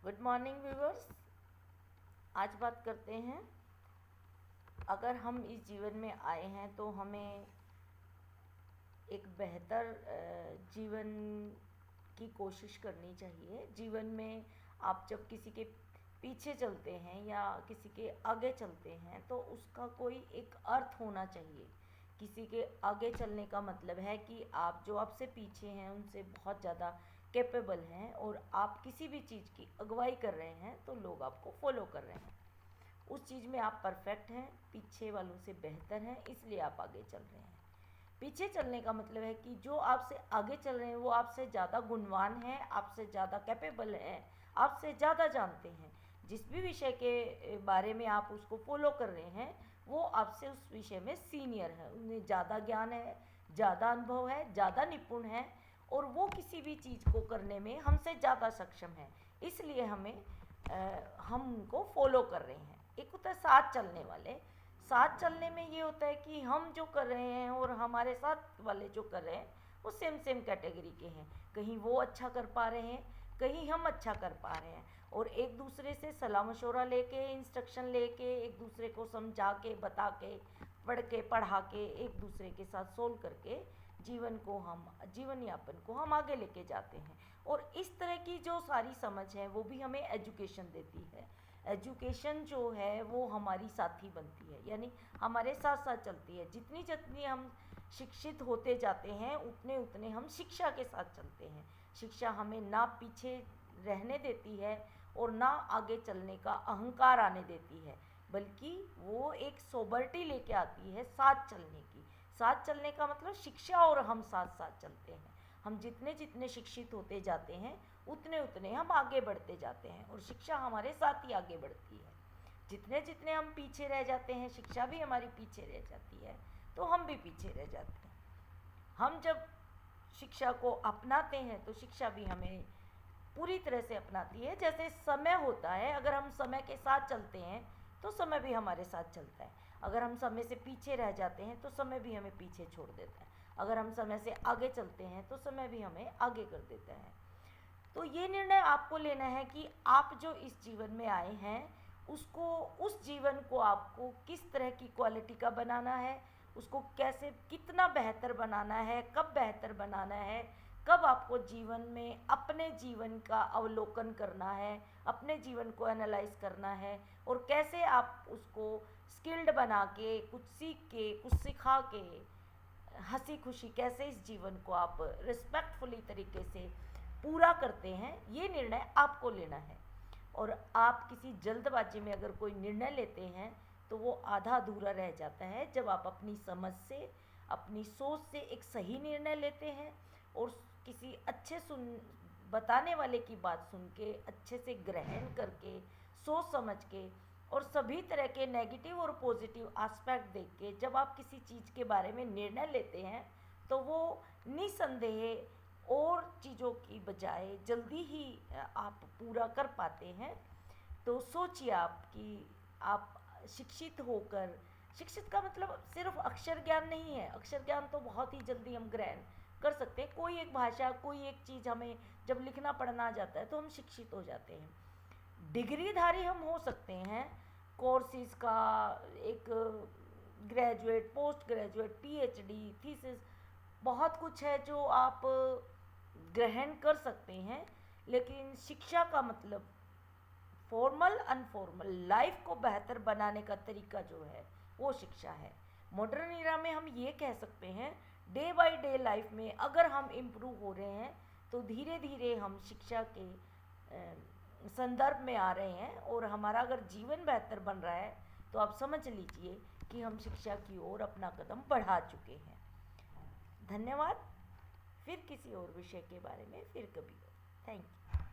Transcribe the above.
Good morning viewers. आज बात करते हैं, अगर हम इस जीवन में आए हैं तो हमें एक बेहतर जीवन की कोशिश करनी चाहिए। जीवन में आप जब किसी के पीछे चलते हैं या किसी के आगे चलते हैं तो उसका कोई एक अर्थ होना चाहिए। किसी के आगे चलने का मतलब है कि आप जो आपसे पीछे हैं उनसे बहुत ज़्यादा कैपेबल हैं और आप किसी भी चीज़ की अगुवाई कर रहे हैं तो लोग आपको फॉलो कर रहे हैं। उस चीज़ में आप परफेक्ट हैं, पीछे वालों से बेहतर हैं, इसलिए आप आगे चल रहे हैं। पीछे चलने का मतलब है कि जो आपसे आगे चल रहे हैं वो आपसे ज़्यादा गुणवान हैं, आपसे ज़्यादा कैपेबल हैं, आपसे ज़्यादा जानते हैं। जिस भी विषय के बारे में आप उसको फॉलो कर रहे हैं वो आपसे उस विषय में सीनियर है, उन्हें ज़्यादा ज्ञान है, ज़्यादा अनुभव है, ज़्यादा निपुण है और वो किसी भी चीज़ को करने में हमसे ज़्यादा सक्षम है। इसलिए हम उनको फॉलो कर रहे हैं। एक होता है साथ चलने वाले। साथ चलने में ये होता है कि हम जो कर रहे हैं और हमारे साथ वाले जो कर रहे हैं वो सेम सेम कैटेगरी के हैं। कहीं वो अच्छा कर पा रहे हैं, कहीं हम अच्छा कर पा रहे हैं और एक दूसरे से सलाह मशवरा लेके, इंस्ट्रक्शन लेके, एक दूसरे को समझा के, बता के, पढ़ा के, एक दूसरे के साथ सोल्व करके जीवन यापन को हम आगे लेके जाते हैं। और इस तरह की जो सारी समझ है वो भी हमें एजुकेशन देती है। एजुकेशन जो है वो हमारी साथी बनती है, यानी हमारे साथ साथ चलती है। जितनी जितनी हम शिक्षित होते जाते हैं उतने उतने हम शिक्षा के साथ चलते हैं। शिक्षा हमें ना पीछे रहने देती है और ना आगे चलने का अहंकार आने देती है, बल्कि वो एक सोबरिटी लेके आती है साथ चलने की। साथ चलने का मतलब शिक्षा और हम साथ साथ चलते हैं। हम जितने जितने शिक्षित होते जाते हैं उतने उतने हम आगे बढ़ते जाते हैं और शिक्षा हमारे साथ ही आगे बढ़ती है। जितने जितने हम पीछे रह जाते हैं, शिक्षा भी हमारी पीछे रह जाती है तो हम भी पीछे रह जाते हैं। हम जब शिक्षा को अपनाते हैं तो शिक्षा भी हमें पूरी तरह से अपनाती है। जैसे समय होता है, अगर हम समय के साथ चलते हैं तो समय भी हमारे साथ चलता है। अगर हम समय से पीछे रह जाते हैं तो समय भी हमें पीछे छोड़ देता है। अगर हम समय से आगे चलते हैं तो समय भी हमें आगे कर देता है। तो ये निर्णय आपको लेना है कि आप जो इस जीवन में आए हैं उसको, उस जीवन को आपको किस तरह की क्वालिटी का बनाना है, उसको कैसे, कितना बेहतर बनाना है, कब बेहतर बनाना है, कब आपको जीवन में अपने जीवन का अवलोकन करना है, अपने जीवन को एनालाइज करना है और कैसे आप उसको स्किल्ड बना के, कुछ सीख के, कुछ सिखा के, हंसी खुशी कैसे इस जीवन को आप रिस्पेक्टफुली तरीके से पूरा करते हैं, ये निर्णय आपको लेना है। और आप किसी जल्दबाजी में अगर कोई निर्णय लेते हैं तो वो आधा अधूरा रह जाता है। जब आप अपनी समझ से, अपनी सोच से एक सही निर्णय लेते हैं और किसी अच्छे बताने वाले की बात सुन के, अच्छे से ग्रहण करके, सोच समझ के और सभी तरह के नेगेटिव और पॉजिटिव एस्पेक्ट देख के जब आप किसी चीज़ के बारे में निर्णय लेते हैं तो वो निसंदेह और चीज़ों की बजाय जल्दी ही आप पूरा कर पाते हैं। तो सोचिए आप कि आप शिक्षित होकर, शिक्षित का मतलब सिर्फ अक्षर ज्ञान नहीं है। अक्षर ज्ञान तो बहुत ही जल्दी हम ग्रहण कर सकते हैं। कोई एक भाषा, कोई एक चीज़ हमें जब लिखना पढ़ना आ जाता है तो हम शिक्षित हो जाते हैं। डिग्रीधारी हम हो सकते हैं, कोर्सेज का एक graduate, post graduate, PhD, thesis, बहुत कुछ है जो आप ग्रहण कर सकते हैं। लेकिन शिक्षा का मतलब फॉर्मल अनफॉर्मल लाइफ को बेहतर बनाने का तरीका जो है वो शिक्षा है। मॉडर्न इरा में हम ये कह सकते हैं, डे बाय डे लाइफ में अगर हम इम्प्रूव हो रहे हैं तो धीरे धीरे हम शिक्षा के संदर्भ में आ रहे हैं और हमारा अगर जीवन बेहतर बन रहा है तो आप समझ लीजिए कि हम शिक्षा की ओर अपना कदम बढ़ा चुके हैं। धन्यवाद। फिर किसी और विषय के बारे में फिर कभी। Thank you.